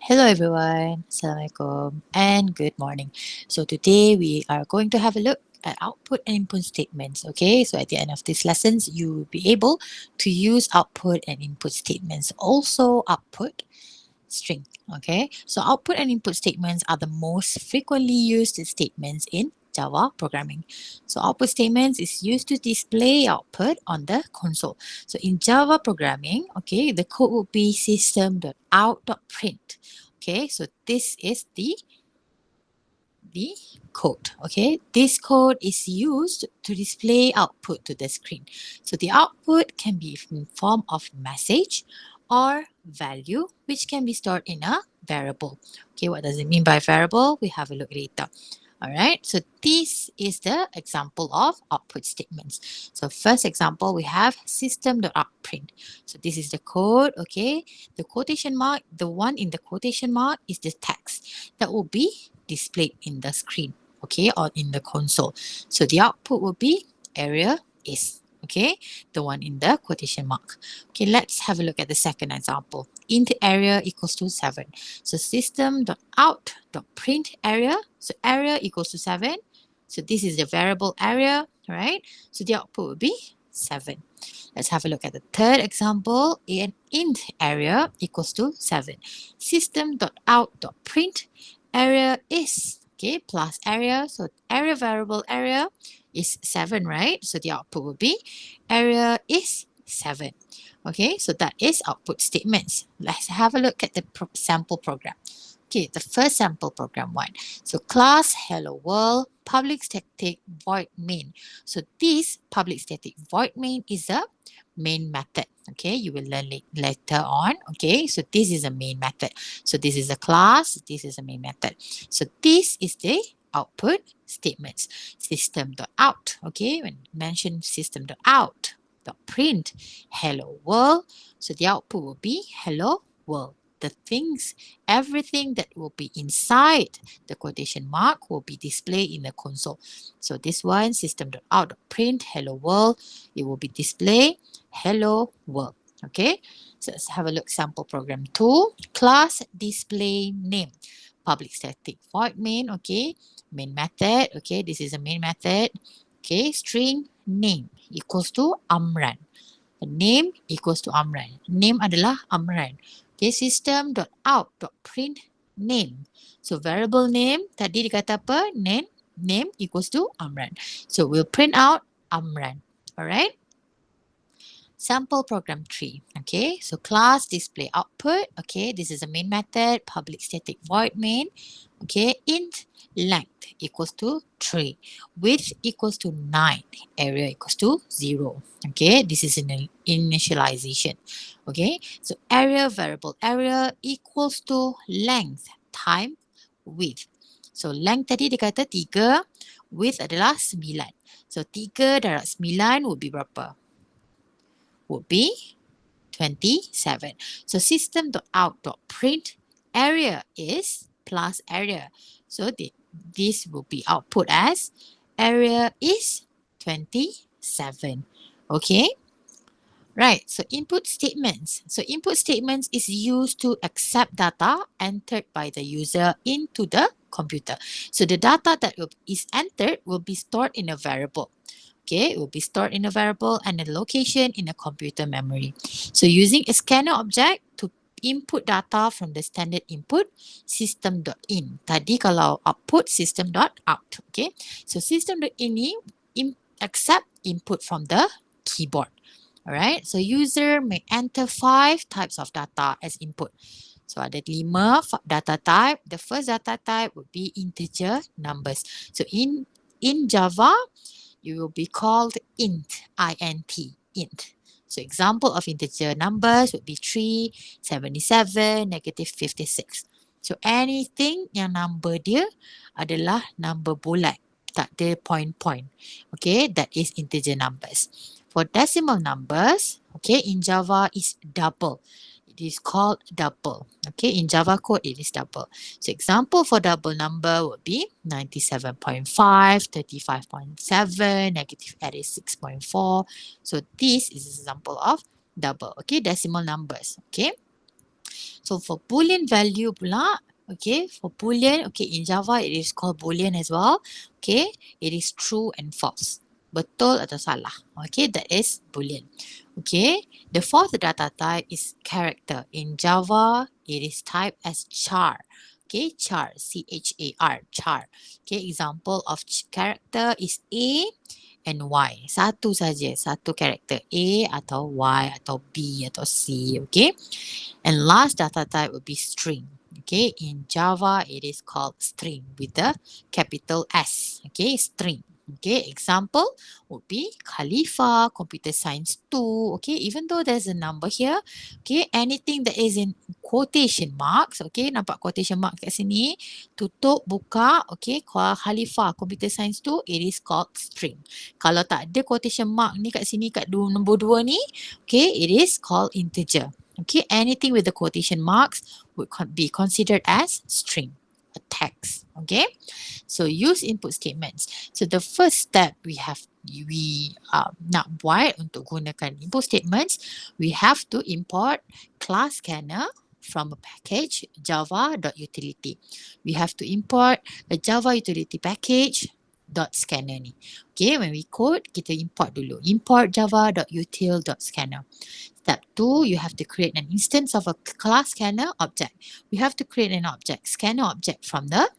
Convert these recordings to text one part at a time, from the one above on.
Hello everyone, Assalamualaikum and good morning. So today we are going to have a look at output and input statements. Okay, so at the end of these lessons, you will be able to use output and input statements. Also output string. Okay, so output and input statements are the most frequently used statements in Java programming. So output statements is used to display output on the console. So in Java programming, okay, the code will be system.out.print. Okay, so this is the code. Okay, this code is used to display output to the screen. So the output can be in form of message or value, which can be stored in a variable. Okay, what does it mean by variable? We have a look later. All right, so this is the example of output statements. So first example, we have system.outprint. So this is the code, okay? The quotation mark, the one in the quotation mark is the text that will be displayed in the screen, okay, or in the console. So the output will be area is, okay, the one in the quotation mark. Okay, let's have a look at the second example. Int area equals to 7. So system.out.print area. So area equals to 7. So this is the variable area, right? So the output will be 7. Let's have a look at the third example. An int area equals to 7. System.out.print area is, okay, plus area. So area variable area is 7, right? So the output will be area is 7. Okay, so that is output statements. Let's have a look at the sample program. Okay, the first sample program one. So class hello world public static void main. So this public static void main is a main method. Okay, you will learn later on. Okay, so this is a main method. So this is a class, this is a main method. So this is the output statements. System.out. Okay, when mention system.out. Print hello world. So the output will be hello world. The things, everything that will be inside the quotation mark will be displayed in the console. So this one, system.out.print hello world, it will be displayed hello world. Okay, so let's have a look sample program 2. Class display name. Public static void main, okay. Main method, okay, this is a main method. Okay, string name equals to Amran. The name equals to Amran. Name adalah Amran. Okay, system.out.print name. So variable name tadi dikata apa? Name equals to Amran. So we'll print out Amran. Alright. Sample program 3. Okay, so class display output. Okay, this is a main method. Public static void main. Okay, int length equals to 3, width equals to 9, area equals to 0. Okay, this is an initialization. Okay, so area variable area equals to length time width. So length tadi dia kata 3, width adalah 9. So 3 darab 9 would be berapa? Would be 27. So system.out.print area is plus area. So this will be output as area is 27. Okay. Right, so input statements. So input statements is used to accept data entered by the user into the computer. So the data that is entered will be stored in a variable. Okay, it will be stored in a variable and the location in a computer memory. So using a scanner object to input data from the standard input system.in. Tadi kalau output system.out. Okay, so system.in ni accept input from the keyboard. Alright, so user may enter 5 types of data as input. So ada 5 data type. The first data type would be integer numbers. So in Java, you will be called int, int, int. So example of integer numbers would be 3, 77, negative 56. So anything yang number dia adalah number bulat, tak ada point-point. Okay, that is integer numbers. For decimal numbers, okay, in Java is double. It is called double. Okay, in Java code it is double. So example for double number would be 97.5, 35.7, negative 86.4. So this is an example of double. Okay, decimal numbers. Okay. So for Boolean value pula, okay, for Boolean, okay, in Java it is called Boolean as well. Okay, it is true and false. Betul atau salah. Okay, that is Boolean. Okay, the fourth data type is character. In Java, it is typed as char. Okay, char, C-H-A-R, char. Okay, example of character is A and Y. Satu saja, satu character A atau Y atau B atau C. Okay. And last data type would be string. Okay, in Java, it is called string with the capital S. Okay, string. Okay, example would be Khalifa, Computer Science 2. Okay, even though there's a number here, okay, anything that is in quotation marks, okay, nampak quotation mark kat sini, tutup, buka, okay, Khalifa, Computer Science 2, it is called string. Kalau tak ada quotation mark ni kat sini, kat nombor 2 ni, okay, it is called integer. Okay, anything with the quotation marks would be considered as string, a text. Okay, so use input statements. So the first step we nak buat untuk gunakan input statements, we have to import class scanner from a package java.utility. We have to import a Java utility package .scanner ni. Okay, when we code, kita import dulu. Import java.util.scanner. Step 2, you have to create an instance of a class scanner object. We have to create an object, scanner object from the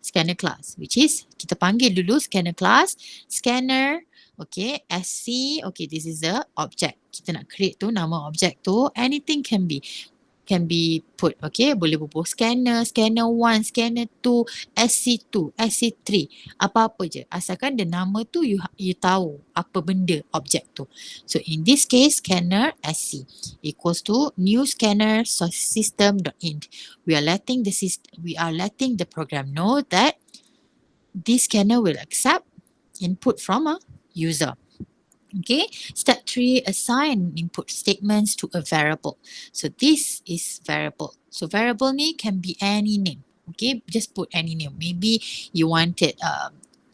scanner class, which is, kita panggil dulu scanner class, scanner, okay, SC, okay, this is the object. Kita nak create tu, nama object tu, anything can be put, okay, boleh bubuh scanner, scanner 1, scanner 2, SC2, SC3, apa-apa je. Asalkan the nama tu you tahu apa benda objek tu. So in this case, scanner SC equals to new scanner system.int. We are letting the program know that this scanner will accept input from a user. Okay, step 3, assign input statements to a variable. So this is variable. So variable ni can be any name. Okay, just put any name. Maybe you wanted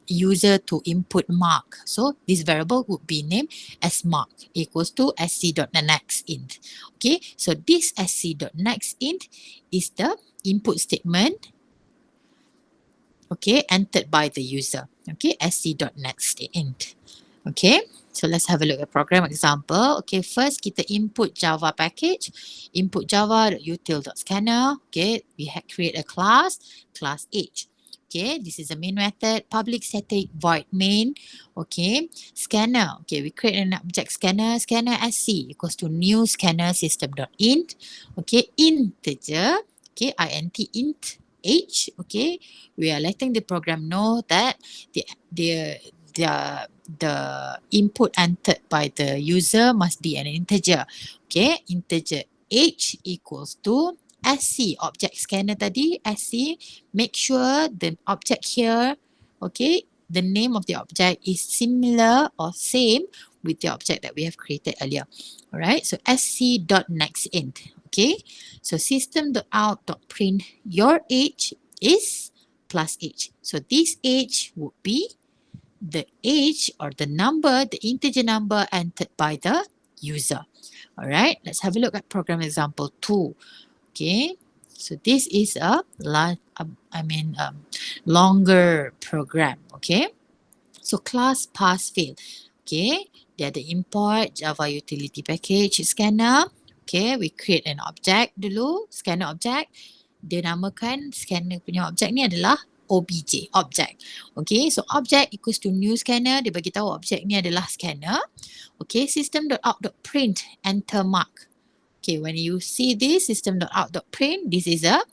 user to input mark. So this variable would be named as mark equals to sc.nextInt. Okay, so this sc.nextInt is the input statement, okay, entered by the user. Okay, sc.nextInt. Okay, so let's have a look at program example. Okay, first kita input Java package, input java.util.scanner. Okay, we create a class age. Okay, this is a main method, public static void main. Okay, scanner. Okay, we create an object scanner SC equals to new scanner system.int. Okay, integer. Okay, int age. Okay, we are letting the program know that the input entered by the user must be an integer. Okay, integer age equals to SC, object scanner tadi, SC, make sure the object here, okay, the name of the object is similar or same with the object that we have created earlier. Alright, so sc.nextInt. Okay, so system.out.print your age is plus age. So this age would be the age or the number, the integer number entered by the user. Alright, let's have a look at program example 2. Okay, so this is a longer program. Okay, so class pass fail. Okay, dia ada import Java utility package scanner. Okay, we create an object dulu, scanner object. Dia namakan scanner punya object ni adalah obj, object. Okay, so object equals to new scanner. Dia bagi tahu object ni adalah scanner. Okay, system.out.print enter mark. Okay, when you see this system.out.print, this is a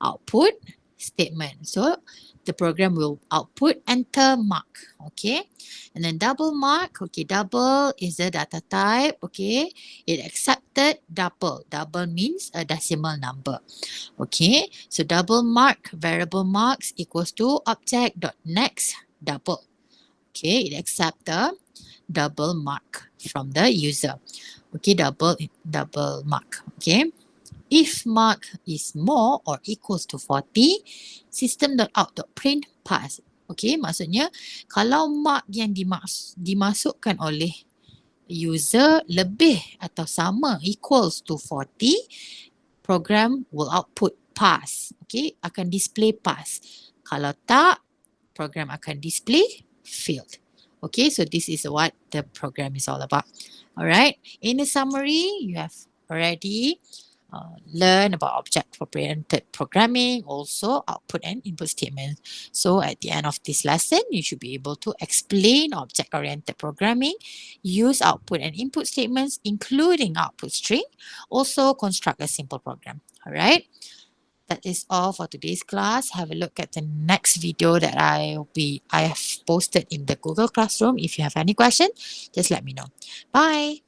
output statement. So the program will output enter mark. Okay, and then double mark. Okay, double is the data type. Okay, it accepted double. Double means a decimal number. Okay, so double mark variable marks equals to object.next double. Okay, it accepts the double mark from the user. Okay, double mark. Okay, if mark is more or equals to 40, system.out.print pass. Okay, maksudnya kalau mark yang dimasukkan oleh user lebih atau sama equals to 40, program will output pass. Okay, akan display pass. Kalau tak, program akan display failed. Okay, so this is what the program is all about. Alright, in the summary, you have already learn about object-oriented programming, also output and input statements. So at the end of this lesson, you should be able to explain object-oriented programming, use output and input statements, including output string, also construct a simple program. All right. That is all for today's class. Have a look at the next video that I have posted in the Google Classroom. If you have any question, just let me know. Bye.